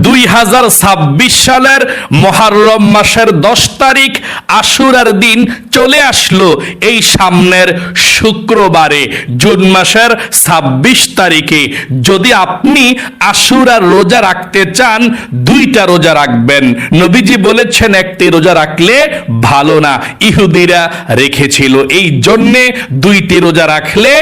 2026 সালের মুহররম মাসের 10 তারিখ আশুরার দিন চলে আসলো। এই সামনের শুক্রবারে জুন মাসের 26 তারিখে যদি আপনি আশুরার রোজা রাখতে চান, 2টা রোজা রাখবেন। নবীজি বলেছেন একটি রোজা রাখলে ভালো না, ইহুদিরা রেখেছিল, এই জন্যে 2টি রোজা রাখলে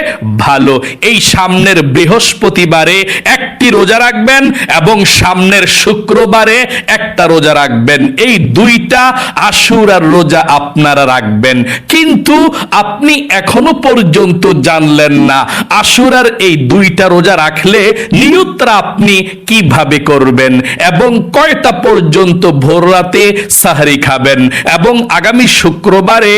ভালো। এই সামনের বৃহস্পতিবারে একটি রোজা রাখবেন এবং সামনের শুক্রবারে একটা রোজা রাখবেন। এই 2টা আশুরার রোজা আপনারা রাখবেন। কিন্তু আপনি এখনো পর্যন্ত জানলেন না আশুরার এই 2টা রোজা রাখলে নিয়তটা আপনি কিভাবে করবেন এবং কয়টা পর্যন্ত ভোর রাতে সাহরি খাবেন, এবং আগামী শুক্রবারে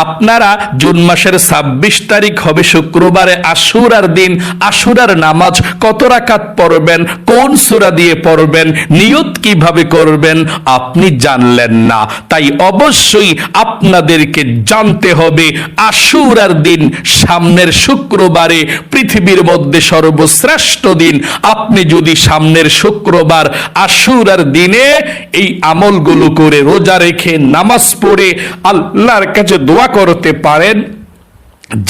আপনারা জুন মাসের 26 তারিখ হবে শুক্রবারে আশুরার দিন, আশুরার নামাজ কত রাকাত পড়বেন, কোন সূরা দিয়ে পড়বেন, নিয়ত কিভাবে করবেন আপনি জানলেন না। তাই অবশ্যই আপনাদেরকে জানতে হবে আশুরার দিন সামনের শুক্রবারে পৃথিবীর মধ্যে সর্বশ্রেষ্ঠ দিন। আপনি যদি সামনের শুক্রবার আশুরার দিনে এই আমলগুলো করে রোজা রেখে নামাজ পড়ে আল্লাহর কাছে দোয়া করতে পারেন,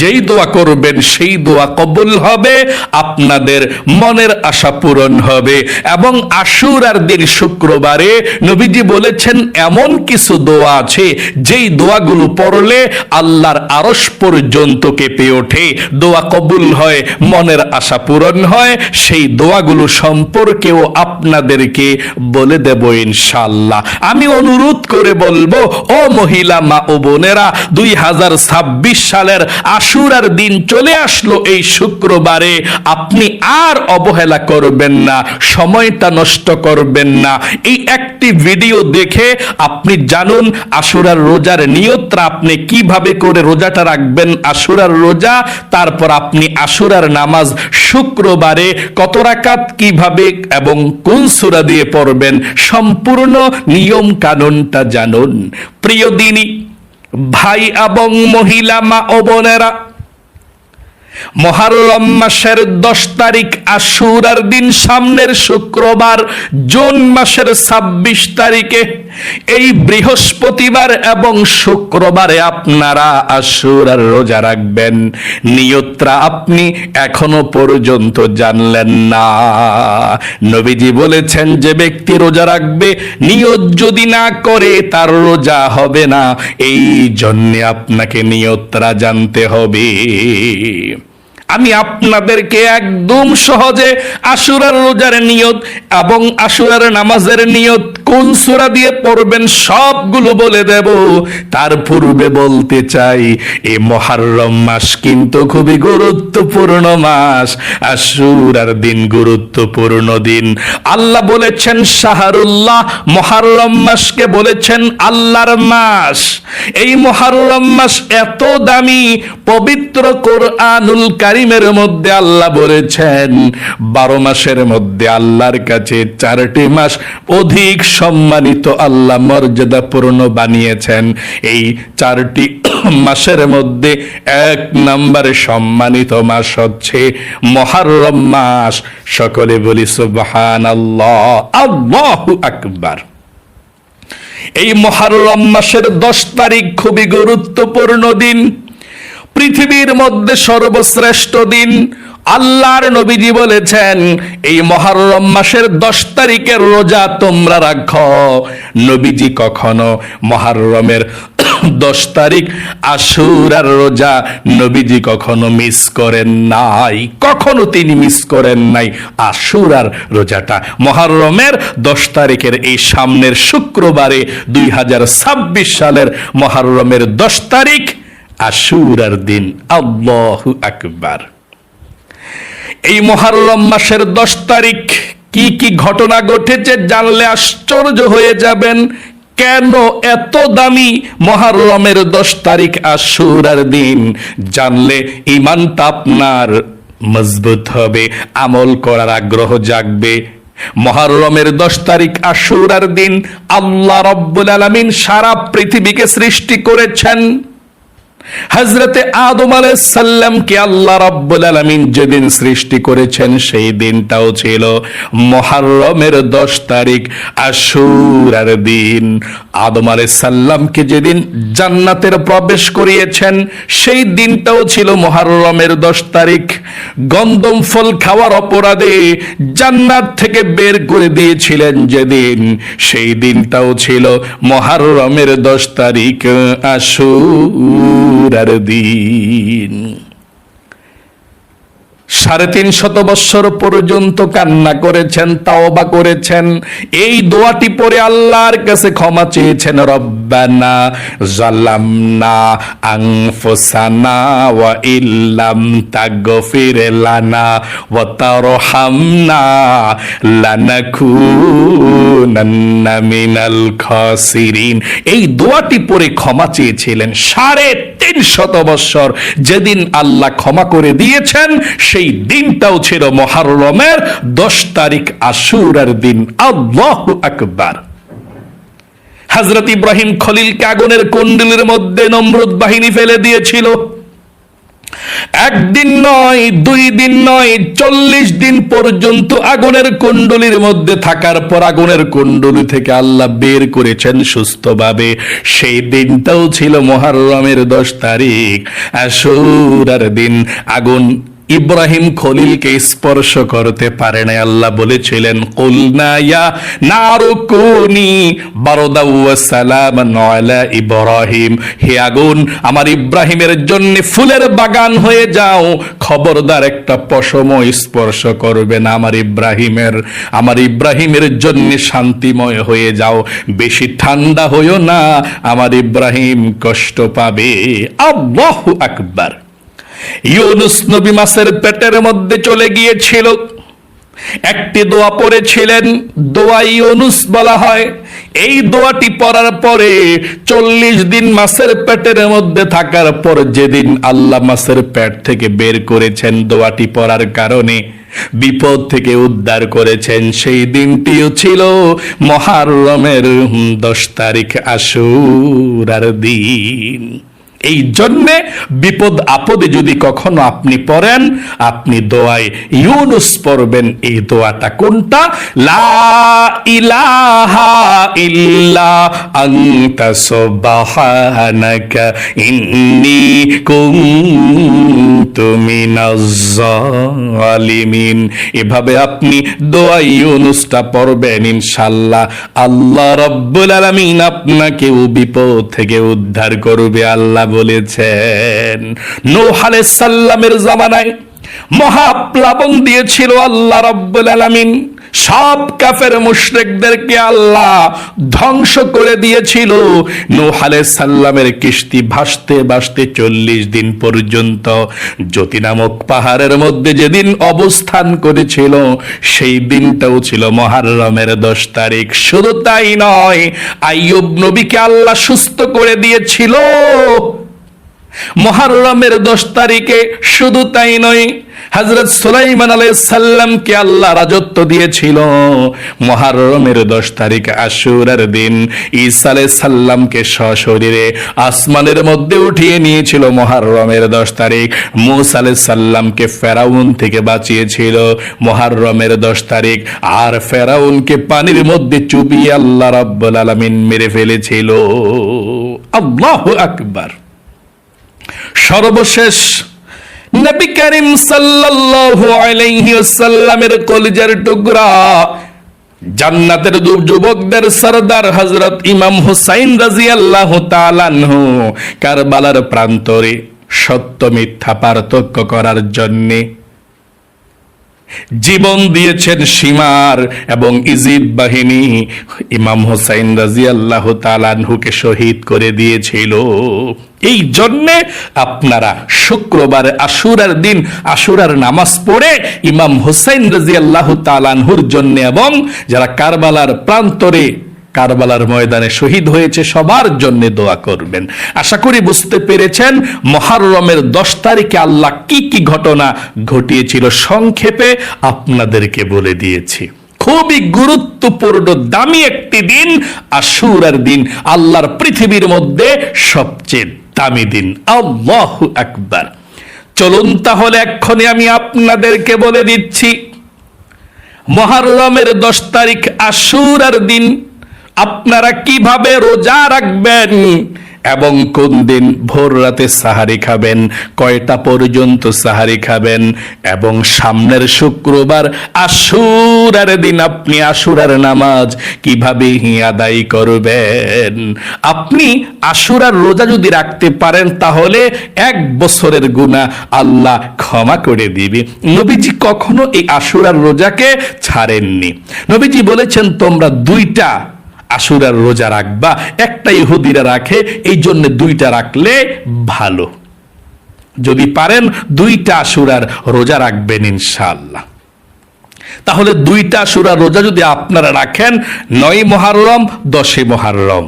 যেই দোয়া করবেন সেই দোয়া কবুল হবে, আপনাদের মনের আশা পূরণ হবে। এবং আশুরার দিন শুক্রবারে নবীজি বলেছেন এমন কিছু দোয়া আছে যেই দোয়াগুলো পড়লে আল্লাহর আরশ পর্যন্ত কেঁপে ওঠে, দোয়া কবুল হয়, মনের আশা পূরণ হয়। সেই দোয়াগুলো সম্পর্কেও আপনাদেরকে বলে দেব ইনশাআল্লাহ। আমি অনুরোধ করে বলবো, ও মহিলা মা ও বোনেরা, 2026 সালের আশুরার দিন চলে আসলো এই শুক্রবারে, আপনি আর অবহেলা করবেন না, সময়টা নষ্ট করবেন না। এই একটি ভিডিও দেখে আপনি জানুন আশুরার রোজার নিয়তটা আপনি কিভাবে করে রোজাটা রাখবেন, আশুরার রোজা। তারপর আপনি আশুরার নামাজ শুক্রবারে কত রাকাত কিভাবে এবং কোন সূরা দিয়ে পড়বেন, সম্পূর্ণ নিয়ম কানুনটা জানুন। প্রিয় দিনী ভাই এবং মহিলা মা ও বোনেরা, মুহররম মাসের 10 তারিখ আশুরার দিন সামনের শুক্রবার জুন মাসের 26 তারিখে এই বৃহস্পতিবার এবং শুক্রবারে আপনারা আশুরার রোজা রাখবেন। নিয়তটা আপনি এখনো পর্যন্ত জানলেন না। নবীজি বলেছেন যে ব্যক্তি রোজা রাখবে, নিয়ত যদি না করে তার রোজা হবে না। এই জন্যে আপনাকে নিয়তটা জানতে হবে। আমি আপনাদেরকে একদম সহজে আশুরার রোজার নিয়ত এবং আশুরার নামাজের নিয়ত কোন সূরা দিয়ে পড়বেন সবগুলো বলে দেব। তার পূর্বে বলতে চাই, এই মুহররম মাস কিন্তু খুবই গুরুত্বপূর্ণ মাস। আশুরার দিন গুরুত্বপূর্ণ দিন। আল্লাহ বলেছেন শাহরুল্লাহ, মুহররম মাসকে বলেছেন আল্লাহর মাস। এই মুহররম মাস এত দামি, পবিত্র কোরআনুল কারীমের মধ্যে আল্লাহ বলেছেন 12 মাসের মধ্যে আল্লাহর কাছে 4টি মাস অধিক সম্মানিত, আল্লাহ মর্যাদাপূর্ণ বানিয়েছেন। এই 4টি মাসের মধ্যে 1 নম্বরে সম্মানিত মাস হচ্ছে মুহররম মাস। সকলে বলি সুবহানাল্লাহ, আল্লাহু আকবার। এই মুহররম মাসের 10 তারিখ খুবই গুরুত্বপূর্ণ দিন, পৃথিবীর মধ্যে সর্বশ্রেষ্ঠ দিন। আল্লাহর নবীজি বলেছেন এই মুহররম মাসের 10 তারিখের রোজা তোমরা রাখো। নবীজি কখনো মুহররমের 10 তারিখ আশুরার রোজা নবীজি কখনো মিস করেন নাই, কখনো তিনি মিস করেন নাই আশুরার রোজাটা। মুহররমের 10 তারিখের এই সামনের শুক্রবারে 2026 সালের মুহররমের 10 তারিখ আশুরার দিন। আল্লাহু আকবার। এই মুহররম মাসের 10 তারিখ কি কি ঘটনা ঘটেছে জানলে আশ্চর্য হয়ে যাবেন। কেন এত দামি মুহররমের 10 তারিখ আশুরার দিন জানলে ঈমানটা আপনার মজবুত হবে, আমল করার আগ্রহ জাগবে। মুহররমের 10 তারিখ আশুরার দিন আল্লাহ রাব্বুল আলামিন সারা পৃথিবীকে সৃষ্টি করেছেন। হযরতে আদম আলাইহিস সালামকে আল্লাহ রাব্বুল আলামিন যেদিন সৃষ্টি করেছেন সেই দিনটাও ছিল মুহররমের 10 তারিখ, আশুরার দিন। আদম আলাইহিস সালামকে যেদিন জান্নাতের প্রবেশ করিয়েছেন সেই দিনটাও ছিল মুহররমের 10 তারিখ। গন্ধম ফল খাওয়ার অপরাধে জান্নাত থেকে বের করে দিয়েছিলেন যেদিন, সেই দিনটাও ছিল মুহররমের 10 তারিখ, আশুরার দিন। 350 বৎসর পর্যন্ত কান্না করেছেন, তাওবা করেছেন, এই দোয়াটি পড়ে আল্লাহর কাছে ক্ষমা চেয়েছেন। রব্বানা জালামনা আনফুসানা ওয়া ইল্লাম তাগফির লানা ওয়া তারহামনা লানাকুনান্না মিনাল খাসিরিন। এই দোয়াটি পড়ে ক্ষমা চেয়েছিলেন 350 বৎসর। যেদিন আল্লাহ ক্ষমা করে দিয়েছেন সেই দিনটাও ছিল মুহররমের 10 তারিখ, আশুরার দিন। আল্লাহু আকবার। হযরত ইব্রাহিম খলিলকে আগুনের কুণ্ডলীর মধ্যে নমরুদ বাহিনী ফেলে দিয়েছিল। একদিন নয়, 2 দিন নয়, 40 দিন পর্যন্ত আগুনের কুণ্ডলীর মধ্যে থাকার পর আগুনের কুণ্ডলী থেকে আল্লাহ বের করেছেন সুস্থভাবে। সেই দিনটাও ছিল মুহররমের 10 তারিখ, আশুরার দিন। আগুন ইব্রাহিম খলিলকে স্পর্শ করতে পারে না। আল্লাহ বলেছিলেন, কুলনা ইয়া নারু কুনি বারদাও ওয়া সালামান আলা ইব্রাহিম, হে আগুন আমার ইব্রাহিমের জন্য ফুলের বাগান হয়ে যাও, খবরদার একটা পশম স্পর্শ করবে না আমার ইব্রাহিমের জন্য শান্তিময় হয়ে যাও, বেশি ঠান্ডা হইও না, আমার ইব্রাহিম কষ্ট পাবে। আল্লাহু আকবার। ইউনুস নবী মাছের পেটের মধ্যে চলে গিয়েছিল, একটি দোয়া পড়েছিলেন, দোয়া ইউনুস বলা হয়। এই দোয়াটি পড়ার পরে 40 দিন মাছের পেটের মধ্যে থাকার পর যেদিন আল্লাহ মাছের পেট থেকে বের করেছেন দোয়াটি পড়ার কারণে, বিপদ থেকে উদ্ধার করেছেন, সেই দিনটিও ছিল মুহররমের 10 তারিখ, আশুরার দিন। এই জন্যে বিপদ আপদে যদি কখনো আপনি পড়েন, আপনি দোয়ায় ইউনুস পড়বেন। এই দোয়াটা কোনটা? লা ইলাহা ইল্লা আনতা সুবহানাকা ইন্নী কুনতু মিনাজ জালিমিন। এভাবে আপনি দোয়া ইউনুসটা পড়বেন, ইনশাআল্লাহ আল্লাহ রাব্বুল আলামিন আপনাকেও বিপদ থেকে উদ্ধার করবে। আল্লাহ বলেছেন, নূহ আলাইহিস সালামের জামানায় মহাপ্লাবন দিয়েছিল আল্লাহ রাব্বুল আলামিন, সব কাফের মুশরিকদেরকে আল্লাহ ধ্বংস করে দিয়েছিল। নূহ আলাইহিস সালামের কিস্তি ভাসতে ভাসতে 40 দিন পর্যন্ত জ্যোতি নামক পাহাড়ের মধ্যে যেদিন অবস্থান করেছিল সেই দিনটাও ছিল মুহররমের 10 তারিখ। শুধু তাই নয়, আইয়ুব নবীকে আল্লাহ সুস্থ করে দিয়েছিল মুহররমের 10 তারিখে। শুধু তাই নয়, হযরত সুলাইমান আলাইহিস সালামকে আল্লাহ রাজত্ব দিয়েছিল মুহররমের 10 তারিখ, আশুরার দিন। ঈসা আলাইহিস সালামকে সশরীরে আসমানের মধ্যে উঠিয়ে নিয়েছিল মুহররমের 10 তারিখ। মূসা আলাইহিস সালামকে ফেরাউন থেকে বাঁচিয়েছিল মুহররমের 10 তারিখ। আর ফেরাউনকে পানির মধ্যে চুবিয়ে আল্লাহ রাব্বুল আলামিন মেরে ফেলেছিল। আল্লাহু আকবার। সর্বশেষ নবী করিম সাল্লাল্লাহু আলাইহি ওয়াসাল্লামের কলিজার টুকরা, জান্নাতের যুবকদের সরদার হযরত ইমাম হুসাইন রাদিয়াল্লাহু তাআলা আনহু কারবালার প্রান্তরে সত্য মিথ্যা পার্থক্য করার জন্য জীবন দিয়েছেন সীমার, এবং ইজিদ বাহিনী ইমাম হুসাইন রাদিয়াল্লাহু তাআলা আনহুকে শহীদ করে দিয়েছিল। এই জন্যে আপনারা শুক্রবারে আশুরার দিন আশুরার নামাজ পড়ে ইমাম হুসাইন রাদিয়াল্লাহু তাআলা আনহুর জন্য এবং যারা কারবালার প্রান্তরে কারবালার ময়দানে শহীদ হয়েছে সবার জন্য দোয়া করবেন। আশা করি বুঝতে পেরেছেন মুহররমের 10 তারিখে আল্লাহ কি কি ঘটনা ঘটিয়েছিল, সংক্ষেপে আপনাদেরকে বলে দিয়েছি। খুবই গুরুত্বপূর্ণ দামি একটি দিন আশুরার দিন, আল্লাহর পৃথিবীর মধ্যে সবচেয়ে দামি দিন। আল্লাহু আকবার। চলুন তাহলে এক্ষুনি আমি আপনাদেরকে বলে দিচ্ছি, মুহররমের 10 তারিখ আশুরার দিন আপনারা কিভাবে রোজা রাখবেন এবং কোন দিন ভোর রাতে সাহারি খাবেন, কয়টা পর্যন্ত সাহারি খাবেন, এবং সামনের শুক্রবার আশুরার দিন আপনি আশুরার নামাজ কিভাবে আদায় করবেন। আপনি আশুরার রোজা যদি রাখতে পারেন তাহলে 1 বছরের গুনাহ আল্লাহ ক্ষমা করে দিবে। নবীজি কখনো এই আশুরার রোজাকে ছাড়েননি। নবীজি বলেছেন তোমরা 2টা আশুরার রোজা রাখবা, একটা ইহুদিরা রাখে, এই জন্য 2টা রাখলে ভালো। যদি পারেন 2টা আশুরার রোজা রাখবেন ইনশাআল্লাহ। তাহলে 2টা আশুরার রোজা যদি আপনারা রাখেন, 9 মুহররম 10 মুহররম,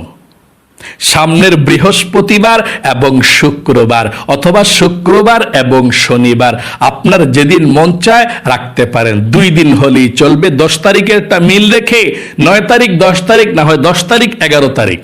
সামনের বৃহস্পতিবার এবং শুক্রবার, অথবা শুক্রবার এবং শনিবার, আপনার যেদিন মন চায় রাখতে পারেন। 2 দিন হলেই চলবে। 10 তারিখেরটা মিল রেখে 9 তারিখ, 10 তারিখ, না হয় 10 তারিখ 11 তারিখ।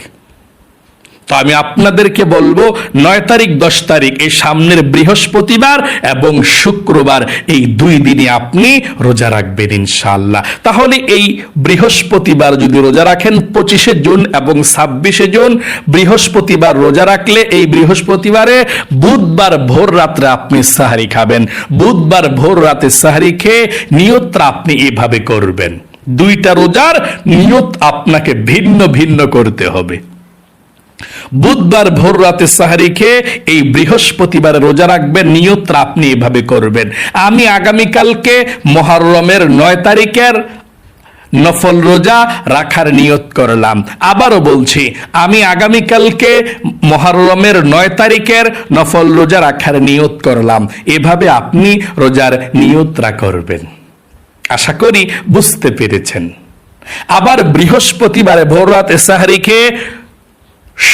তো আমি আপনাদেরকে বলবো 9 তারিখ 10 তারিখ এই সামনের বৃহস্পতিবার এবং শুক্রবার, এই 2 দিনে আপনি রোজা রাখবেন ইনশাআল্লাহ। তাহলে এই বৃহস্পতিবার যদি রোজা রাখেন 25শে জুন এবং 26শে জুন, বৃহস্পতিবার রোজা রাখলে এই বৃহস্পতিবারে বুধবার ভোর রাত্রে আপনি সাহারি খাবেন। বুধবার ভোর রাতে সাহারি খেয়ে নিয়তটা আপনি এভাবে করবেন। 2টা রোজার নিয়ত আপনাকে ভিন্ন ভিন্ন করতে হবে। বুধবার ভোর রাতে সাহারি খেয়ে এই বৃহস্পতিবার রোজা রাখবেন, নিয়তটা আপনি এভাবে করবেন। আমি আগামীকালকে মুহররমের 9 তারিখের নফল রোজা রাখার নিয়ত করলাম। আবারও বলছি, আমি আগামীকালকে মুহররমের 9 তারিখের নফল রোজা রাখার নিয়ত করলাম। এভাবে আপনি রোজার নিয়তটা করবেন। আশা করি বুঝতে পেরেছেন। আবার বৃহস্পতিবারে ভোর রাতে সাহারি খেয়ে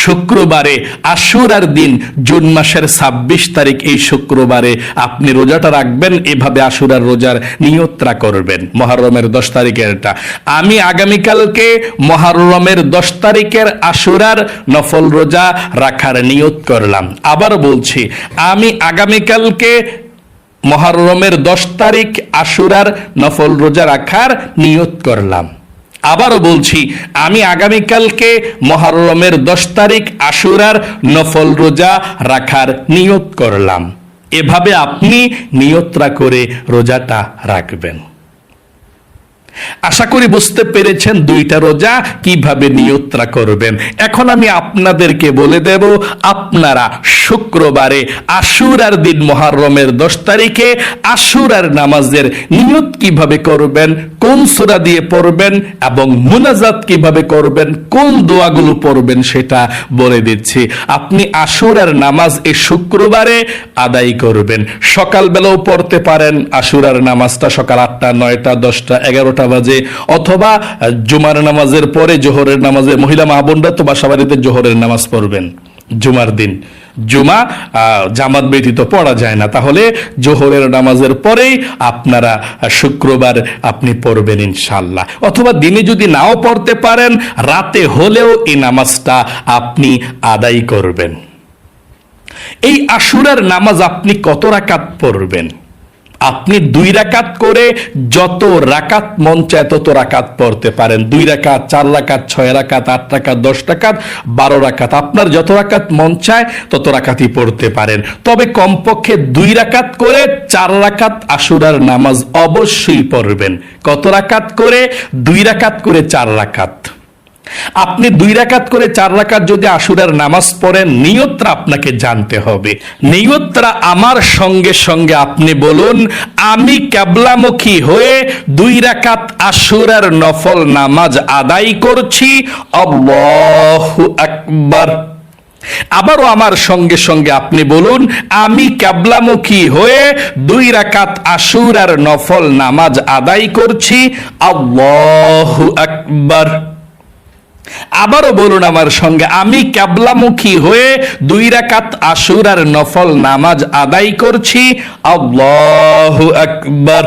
শুক্রবারে আশুরার দিন জুন মাসের 26 তারিখ এই শুক্রবারে আপনি রোজাটা রাখবেন। এভাবে আশুরার রোজার নিয়তটা করবেন মুহররমের 10 তারিখেরটা। আমি আগামীকালকে মুহররমের 10 তারিখের আশুরার নফল রোজা রাখার নিয়ত করলাম। আবার বলছি, আমি আগামীকালকে মুহররমের 10 তারিখ আশুরার নফল রোজা রাখার নিয়ত করলাম। আবারও বলছি, আমি আগামীকালকে মুহররমের 10 তারিখ আশুরার নফল রোজা রাখার নিয়ত করলাম। এভাবে আপনি নিয়তটা করে রোজাটা রাখবেন। আশা করি বুঝতে পেরেছেন 2টা রোজা কিভাবে নিয়তটা করবেন। এখন আমি আপনাদেরকে বলে দেব, আপনারা শুক্রবারে আশুরার দিন মুহররমের 10 তারিখে আশুরার নামাজের নিয়ত কিভাবে করবেন, কোন সূরা দিয়ে পড়বেন এবং মুনাজাত কিভাবে করবেন, কোন দোয়াগুলো পড়বেন সেটা বলে দিচ্ছি। আপনি আশুরার নামাজ এই শুক্রবারে আদায় করবেন। সকালবেলাও পড়তে পারেন আশুরার নামাজটা, সকাল 8টা, 9টা, 10টা, 11টা বাজে, অথবা জুমার নামাজের পরে জোহরের নামাজে, মহিলা মা বোনরা তো বাসা বাড়িতে জোহরের নামাজ পড়বেন জুমার দিন। জুমা জামাত ব্যতীত পড়া যায় না, তাহলে জোহরের নামাজের পরেই আপনারা শুক্রবার আপনি পড়বেন ইনশাআল্লাহ। অথবা দিনে যদি নাও পড়তে পারেন, রাতে হলেও এই নামাজটা আপনি আদায় করবেন। এই আশুরার নামাজ আপনি কত রাকাত পড়বেন? আপনি 2 রাকাত করে যত রাকাত মন চায় তত রাকাত পড়তে পারেন। 2 রাকাত, 4 রাকাত, 6 রাকাত, 8 রাকাত, 10 রাকাত, 12 রাকাত, আপনার যত রাকাত মন চায় তত রাকাতই পড়তে পারেন। তবে কমপক্ষে 2 রাকাত করে 4 রাকাত আশুরার নামাজ অবশ্যই পড়বেন। কত রাকাত করে? 2 রাকাত করে 4 রাকাত। আপনি 2 রাকাত করে 4 রাকাত যদি আশুরার নামাজ পড়েন, নিয়তটা আপনাকে জানতে হবে। নিয়তটা আমার সঙ্গে সঙ্গে আপনি বলুন, আমি কিবলামুখী হয়ে 2 রাকাত আশুরার নফল নামাজ আদায় করছি, আল্লাহু আকবার। আবারও আমার সঙ্গে সঙ্গে আপনি বলুন, আমি কিবলামুখী হয়ে 2 রাকাত আশুরার নফল নামাজ আদায় করছি, আল্লাহু আকবার। আবারও বলুন আমার সঙ্গে, আমি কিবলামুখী হয়ে 2 রাকাত আশুরার নফল নামাজ আদায় করছি, আল্লাহু আকবার।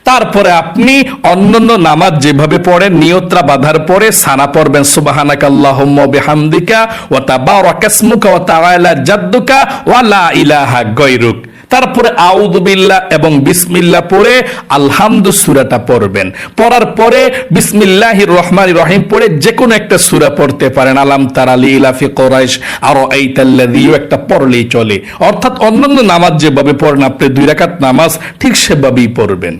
তারপরে আপনি অন্যান্য নামাজ যেভাবে পড়েন নিয়তরা বাঁধার পরে সানা পড়বেন সুবহানাকাল্লাহুম্মা বিহামদিকা ওয়া তাবারাকাসমুকা ওয়া তাআলা জাদ্দুকা ওয়া লা ইলাহা গায়রুক। তারপরে আউযু বিল্লাহ এবং বিসমিল্লাহ পড়ে আলহামদু সূরাটা পড়বেন। পড়ার পরে বিসমিল্লাহির রহমানির রহিম পড়ে যে কোনো একটা সূরা পড়তে পারেন। আলাম তারা লিলাফি কুরাইশ আরাআইতাল্লাযী একটা পড়লেই চলে। অর্থাৎ অন্যান্য নামাজ যেভাবে পড়েন আপনি 2 রাকাত নামাজ ঠিক সেভাবেই পড়বেন।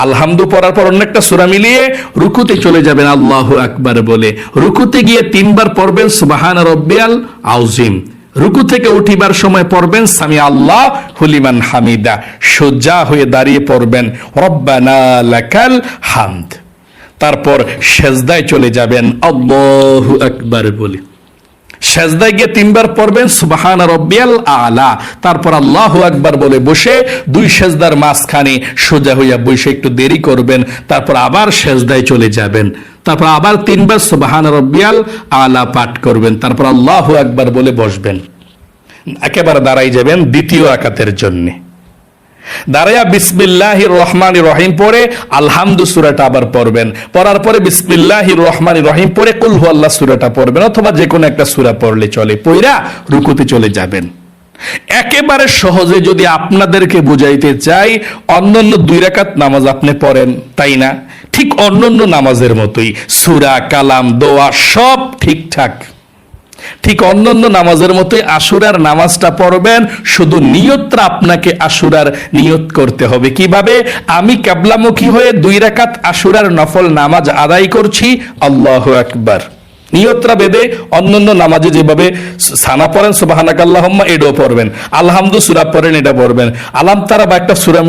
আলহামদু পড়ার পর অন্য একটা সূরা মিলিয়ে রুকুতে চলে যাবেন আল্লাহু আকবার বলে। রুকুতে গিয়ে 3 বার পড়বেন সুবহান রাব্বিয়াল আযীম। রুকু থেকে উঠিবার সময় পড়বেন সামি আল্লাহু লিমান হামিদা। সোজা হয়ে দাঁড়িয়ে পড়বেন রব্বানা লাকাল হামদ। তারপর সেজদায় চলে যাবেন আল্লাহু আকবার বলে। সেজদায় গিয়ে 3 বার পড়বেন সুবহান রাব্বিয়াল আলা। তারপর আল্লাহু আকবার বলে বসে 2 সেজদার মাঝখানে সোজা হইয়া বসে একটু দেরি করবেন। তারপর আবার সেজদায় চলে যাবেন। তারপর আবার 3 বার সুবহান রাব্বিয়াল আলা পাঠ করবেন। তারপর আল্লাহু আকবার বলে বসবেন। একেবারে দাঁড়াই যাবেন দ্বিতীয় রাকাতের জন্য। দাঁড়াইয়া বিসমিল্লাহির রহমানির রহিম পড়ে আলহামদু সূরাটা আবার পড়বেন। পড়ার পরে বিসমিল্লাহির রহমানির রহিম পড়ে কুল হুয়াল্লাহ সূরাটা পড়বেন, অথবা যে কোনো একটা সূরা পড়লে চলে। পড়া রুকুতে চলে যাবেন। একেবারে সহজে যদি আপনাদেরকে বুঝাইতে চাই, অন্যান্য 2 রাকাত নামাজ আপনি পড়েন তাই না? ঠিক অন্যান্য নামাজের মতোই সূরা, কালাম, দোয়া সব ঠিকঠাক। ঠিক অন্যান্য নামাজের মতোই আশুরার নামাজটা পড়বেন। শুধু নিয়তটা আপনাকে আশুরার নিয়ত করতে হবে। কিভাবে? আমি কিবলামুখী হয়ে 2 রাকাত আশুরার নফল নামাজ আদায় করছি, আল্লাহু আকবার। নিয়তরা বেদে অন্যান্য নামাজে যেভাবে সানা পড়েন সুবহানাকাল্লাহুম্মা এটাও পড়বেন, আলহামদু সূরা পড়েন এটা পড়বেন, আলাম তারা বা একটা সূরা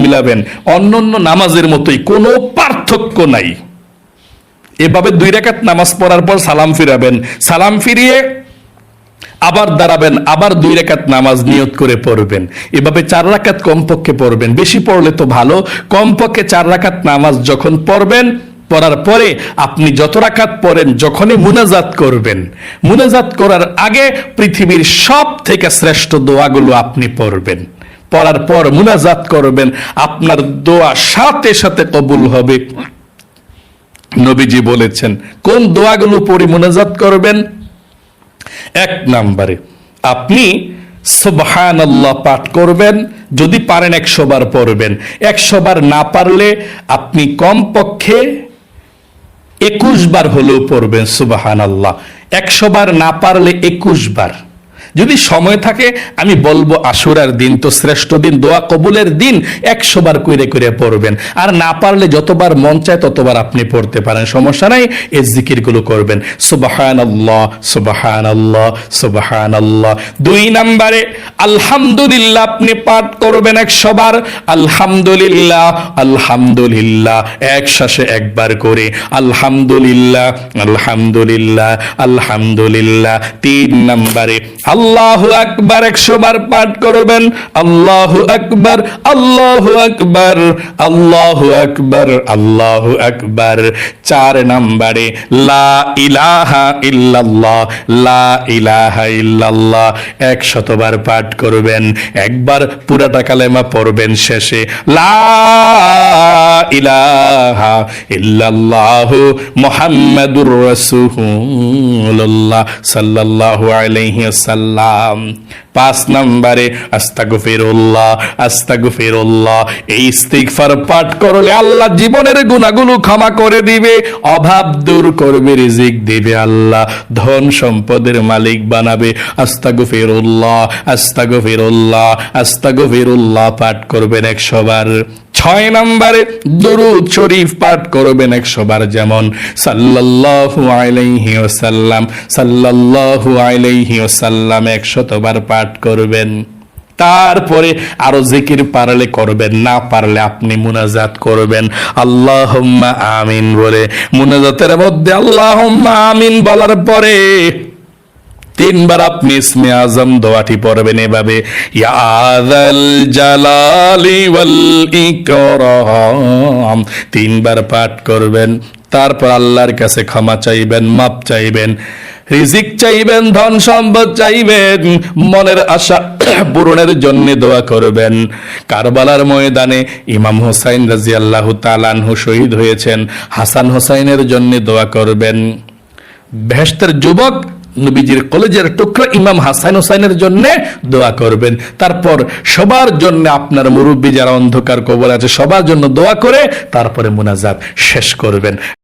মিলাবেন। অন্যান্য নামাজের মতোই কোনো পার্থক্য নাই। এভাবে 2 রাকাত নামাজ পড়ার পর সালাম ফিরাবেন। সালাম ফিরিয়ে আবার দাঁড়াবেন, আবার 2 রাকাত নামাজ নিয়ত করে পড়বেন। এভাবে 4 রাকাত কমপক্ষে পড়বেন। বেশি পড়লে তো ভালো, কমপক্ষে 4 রাকাত নামাজ যখন পড়বেন, পড়ার পরে আপনি যত রাকাত পড়েন যখনই মুনাজাত করবেন, মুনাজাত করার আগে পৃথিবীর সব থেকে শ্রেষ্ঠ দোয়াগুলো আপনি পড়বেন। পড়ার পর মুনাজাত করবেন, আপনার দোয়া সাথে সাথে কবুল হবে। নবীজি বলেছেন কোন দোয়াগুলো পড়ে মুনাজাত করবেন? 1 নম্বরে আপনি সুবহানাল্লাহ পাঠ করবেন। যদি পারেন 100 বার পড়বেন। 100 বার না পারলে আপনি কমপক্ষে 21 বার হলেও পড়বেন সুবহানাল্লাহ। 100 বার না পারলে 21 বার। যদি সময় থাকে আমি বলবো আশুরার দিন তো শ্রেষ্ঠ দিন, দোয়া কবুলের দিন, 100 বার কইরে কইরে পড়বেন। আর না পারলে যতবার মন চায় ততবার আপনি পড়তে পারেন, সমস্যা নাই। এই জিকিরগুলো করবেন সুবহানাল্লাহ সুবহানাল্লাহ সুবহানাল্লাহ। 2 নম্বরে আলহামদুলিল্লাহ আপনি পাঠ করবেন 100 বার। আলহামদুলিল্লাহ আলহামদুলিল্লাহ এক শ্বাসে 1 বার করে আলহামদুলিল্লাহ আলহামদুলিল্লাহ আলহামদুলিল্লাহ। 3 নম্বরে আল্লাহু আকবার 100 বার পাঠ করবেন। আল্লাহু আকবার আল্লাহু আকবার আল্লাহু আকবার আল্লাহু আকবার। 4 নম্বরে লা ইলাহা ইল্লাল্লাহ লা ইলাহা ইল্লাল্লাহ 100 বার পাঠ করবেন। একবার পুরাটা কালেমা পড়বেন, শেষে লা ইলাহা ইল্লাল্লাহ মুহাম্মাদুর রাসূলুল্লাহ সাল্লাল্লাহু আলাইহি ওয়াসাল্লাম। 5 নম্বরে আস্তাগফিরুল্লাহ আস্তাগফিরুল্লাহ। এই ইস্তিগফার পাঠ করলে আল্লাহ জীবনের গুনাহগুলো ক্ষমা করে দিবে, অভাব দূর করবে, রিজিক দিবে, আল্লাহ ধন সম্পদের মালিক বানাবে। আস্তাগফিরুল্লাহ আস্তাগফিরুল্লাহ আস্তাগফিরুল্লাহ পাঠ করবেন 100 বার। 6 নম্বরে দুরূদ শরীফ পাঠ করবেন 100 বার, যেমন সাল্লাল্লাহু আলাইহি ওয়াসাল্লাম সাল্লাল্লাহু আলাইহি ওয়াসাল্লাম 100 বার পাঠ করবেন। তারপরে আরো জিকির পারলে করবেন, না পারলে আপনি মুনাজাত করবেন আল্লাহুম্মা আমিন বলে। মুনাজাতের মধ্যে আল্লাহুম্মা আমিন বলার পরে 3 বার আপনি ইসমে আজম দোয়াটি পড়বেন এভাবে, ইয়া যাল জালালি ওয়াল ইকরাম 3 বার পাঠ করবেন। তারপর আল্লাহর কাছে ক্ষমা চাইবেন, মাপ চাইবেন। রিজিক চাইবেন, ধন সম্পদ চাইবেন, মনের আশা পূরণের জন্য দোয়া করবেন। কারবালার ময়দানে ইমাম হোসাইন রাদিয়াল্লাহু তাআলা আনহু শহীদ হয়েছেন, হাসান হোসাইনের জন্য দোয়া করবেন। বেহেশতের যুবক নবীজির কলেজের টুকরো ইমাম হাসান হোসাইনের জন্য দোয়া করবেন। তারপর সবার জন্য, আপনার মুরব্বী যারা অন্ধকার কবর আছে সবার জন্য দোয়া করে তারপরে মুনাজাত শেষ করবেন।